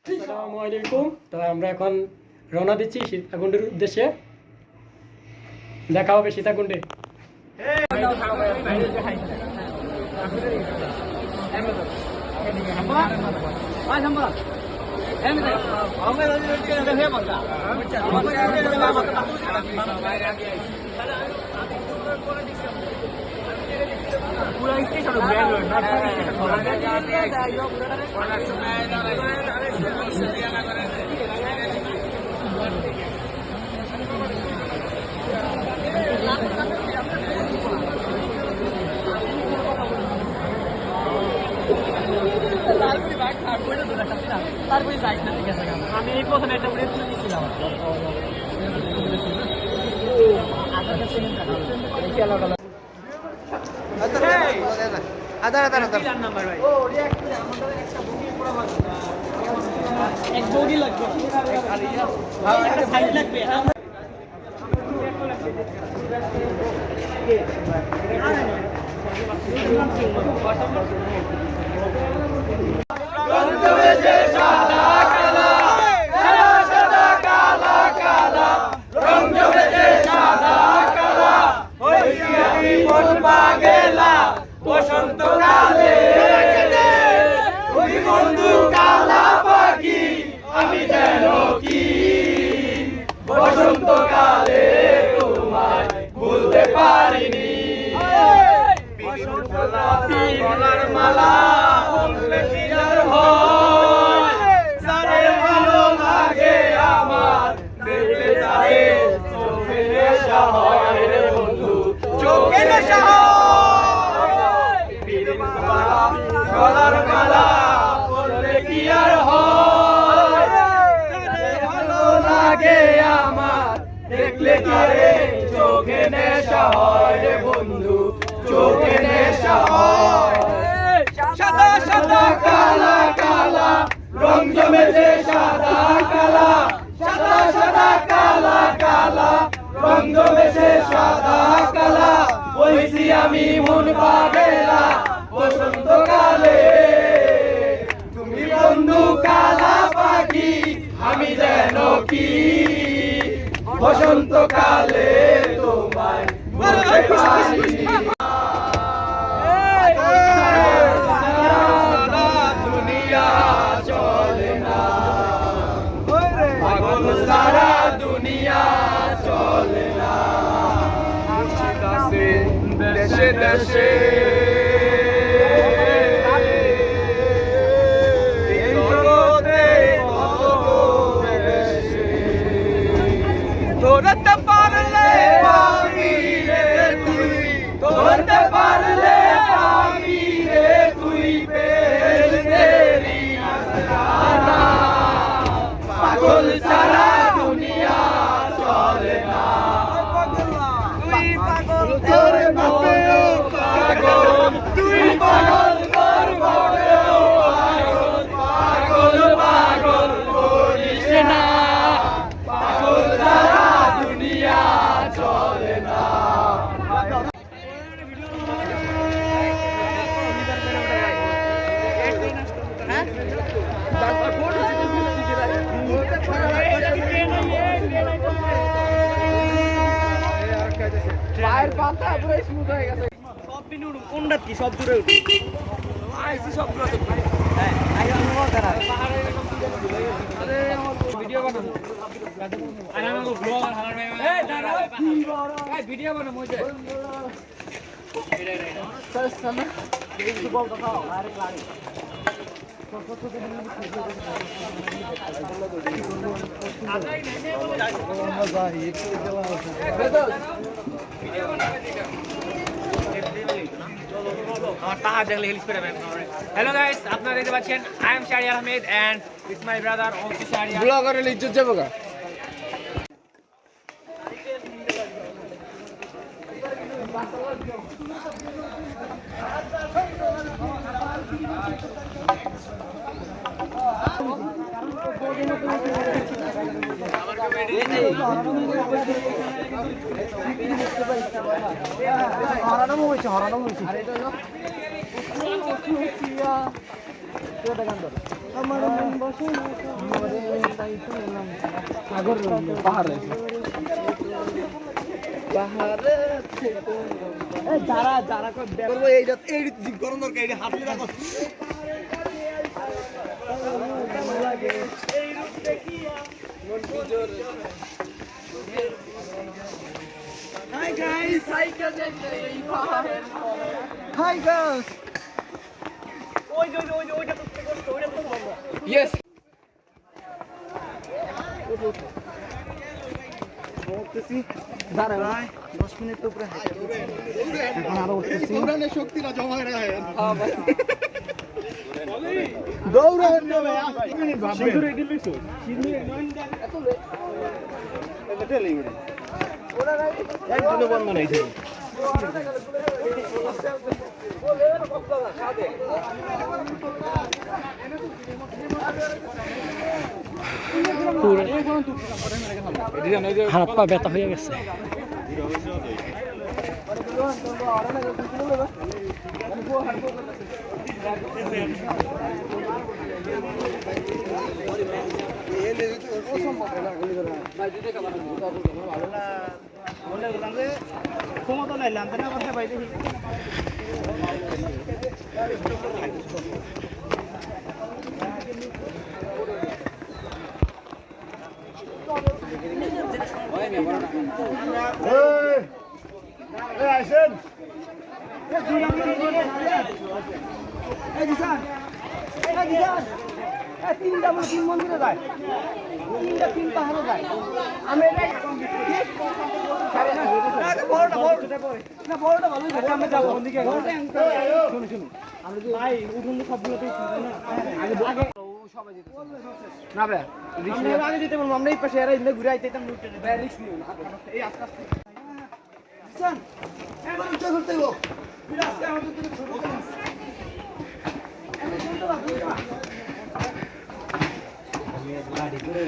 আসসালামু আলাইকুম। তো আমরা এখন রওনা দিচ্ছি সীতাকুণ্ডের উদ্দেশ্যে। দেখা হবে সীতাকুণ্ডে। আমি এই প্রথমে একটা উড়ে তুলেছিলাম। এক বগি লাগবে, একটা সাইড লাগবে। বসন্তকালে ওই বন্ধু কালা পাখি আমি যেন কি বসন্তকালে তোমায় ভুলতে পারিনি। গলার মালা বললে কি আর হয়, যারে ভালো লাগে আমার দেখলে তারে চোখে নেশা হয় রে বন্ধু, চোখে নেশা হয়। গলার মালা বললে কি আর হয়, ভালো লাগে আমার দেখলে তারে চোখে নেশা হয় রে বন্ধু, চোখে নেশা হয়। সাদা সাদা কালা কালা রং জমেছে সাদা কালা, সাদা সাদা কালা কালা রং জমেছে সাদা কালা, হইছি আমি মন পাগলা বসন্তকালে। তুমি বন্ধু কালা পাখি আমি যেন কি বসন্তকালে তোমায় ভুলতে পারিনি। দুনিয়া চলে না পাগল সারা দুনিয়া চলে না, দেশে দেশে ধরতে পারলে পাবি রে তুই, ধরতে পারলে পাবি রে তুই পেরি আস্তানা, পাগল সারা দুনিয়া চলে না। তুই পাগল তোর বাপেও পাগল, তুই পাগল তোর বাপেও পাগল, পাগল পাগল করিস না, পাগল সারা দুনিয়া চলে না। পায়ের পাতা পুরো স্মুথ হয়ে গেছে। সব দিন উঠুন কোনটা কি সব দূরে উঠুন আইসি সব দূরে হ্যাঁ আগে আমি বল করা আরে ভিডিও বানাবো আর আমি ব্লগ আর হালার ভাই এই দাঁড়া এই ভিডিও বানাবো মজা চল চল না এই বল দেখাও আরে গাড়ি Hello guys, আপনারা দেখতে পাচ্ছেন I am Shahriar Ahmed and with my brother also Shahriar. Blogger এর ইজ্জত যাবে গা। হরানো হয়েছে আমার মন বসে না মরে তাই তো নাম সাগর পাহাড়ে পাহাড়ে এ যারা যারা কই করব এইটা এই গরম দরকার এই হাত লাগা লাগে এই রূপ দেখিয়া মন বিজোর হাই গাইস সাইকেল যাইতে এই পাহাড়ে হাই গাইস ওইটা তো বন্ধ ইয়েস উঠতেছি দাঁড়ায় 10 মিনিট তো উপরে এখন আরো উঠতেছি দৌড়ানোর শক্তিটা জমা রাখে হ্যাঁ ভাই দৌড়ান না ভাই 10 মিনিট ভাববে সিঁদুর এদিন লইছো সিঁদুর এত লে এটা টেলি ওরা একদম বন্ধ নাই ছিল হাত পা ব্যথা হয়ে গেছে। ক্ষমতা নাই লানতে না কথা পাইতে আসেন তিনটা মন্দিরে যায় তিন পাহাড়ে যায় আমি বড়টা ভালোই আমরা যাবো ভাই উঠুন সবগুলোতেই না ভাই আগে যেতে বলবো আমরা এই পাশে এরা ইন্দে ঘুরে আইতে রিস্ক নিও না এই আস্তে আস্তে ঘুরতে গো গাড়ি করে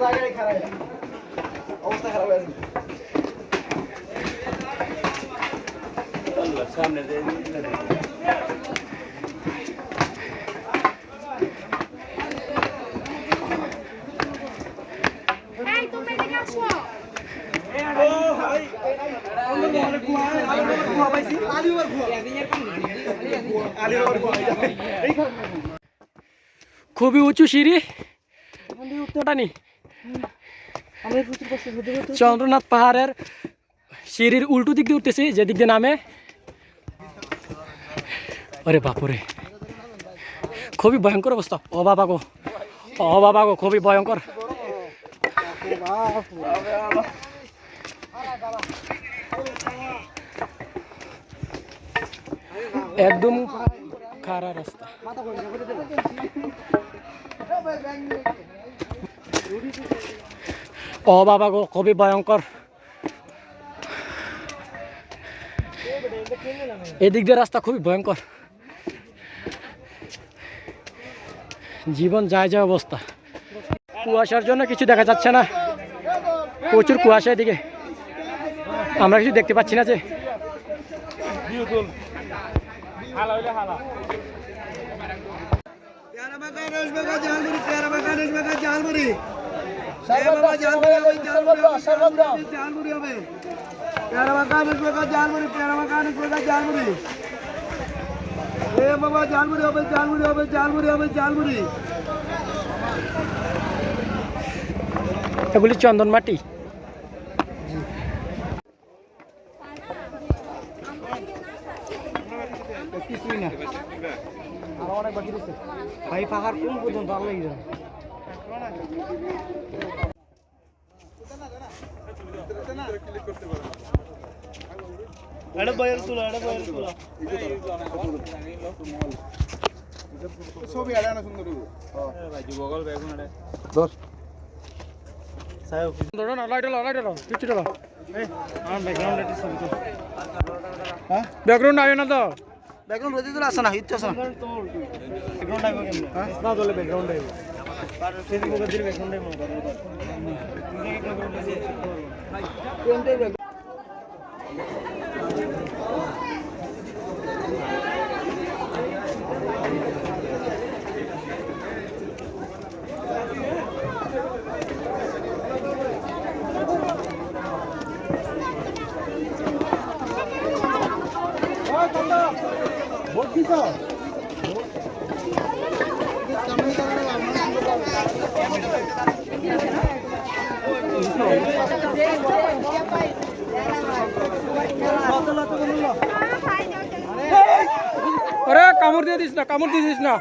জায়গায় খারাপ অবস্থা খারাপ হয়ে সামনে খুবই উঁচু সিঁড়ি চন্দ্রনাথ পাহাড়ের সিঁড়ির উল্টো দিক দিয়ে উঠতেছি, যে দিক দিয়ে নামে আরে বাপুরে খুবই ভয়ঙ্কর অবস্থা। ও বাবা গো খুবই ভয়ঙ্কর। একদম খারাপ রাস্তা। ও বাবা গো খুবই ভয়ঙ্কর। এদিক দিয়ে রাস্তা খুবই ভয়ঙ্কর, জীবন যায় যায় অবস্থা। কুয়াশার জন্য কিছু দেখা যাচ্ছে না, প্রচুর কুয়াশা এদিকে, আমরা কিছু দেখতে পাচ্ছি না। যে এগুলি চন্দন মাটি। কিছুই না, আরো অনেক বাকি রয়েছে ভাই। পাহাড় কোন পর্যন্ত আল্লাহ জানে। ব্যাকগ্রাউন্ড আয় না তো, ব্যাকগ্রাউন্ড রোদে তোলা আসে না, হিট আসে না। ব্যাকগ্রাউন্ড আইবো কেমনে? না দলে ব্যাকগ্রাউন্ড আইবো। আর সেদিন কোন দিন ব্যাকগ্রাউন্ড আইবো না। আরে কামড় দিয়ে দিস না, কামড় দিয়ে দিস না।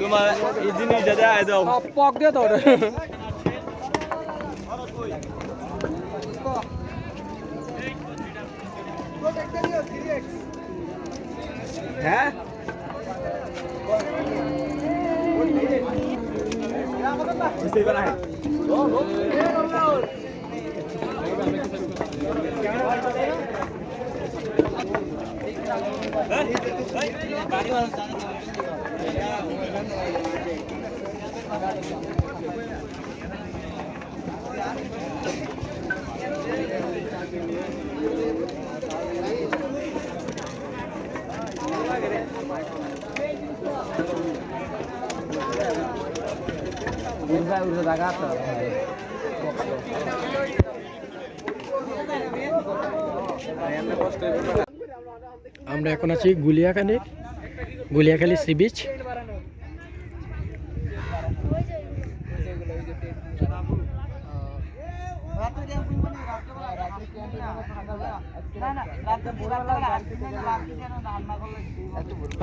তোমার এই জিনিসটা দেয় দাও পক দিয়ে তো হ্যাঁ আমরা এখন আছি গুলিয়াখালী সি বিচ।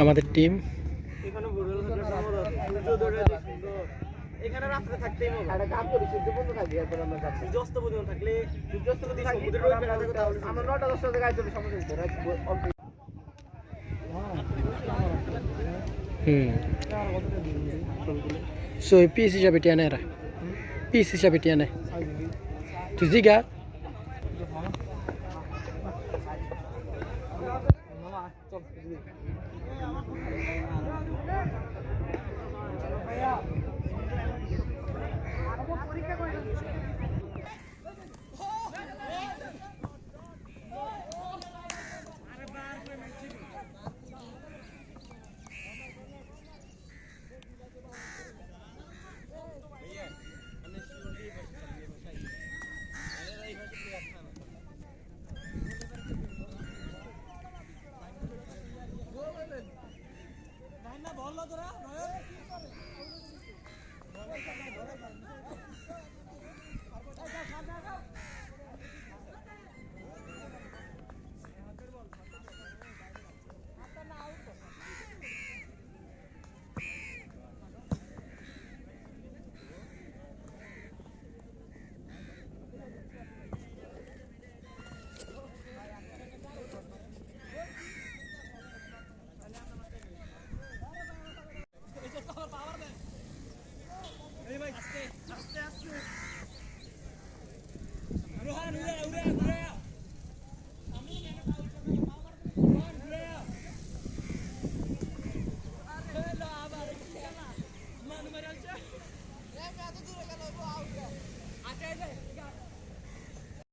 আমাদের টিম এখানে রাত্রে থাকতেই হবে একটা কাজ করি সূর্য বন্ধ থাকবে এরপর আমরা যাচ্ছি সূর্যাস্ত পর্যন্ত থাকলে সূর্যাস্ত যদি সমুদ্রের ওই পারে থাকে তাহলে আমরা 9টা 10টা জায়গায় চলে সমুদ্রে সো পিস হিসাবে টিয়া নেয়, পিস হিসাবে টিয়া নেয় তুই জিগা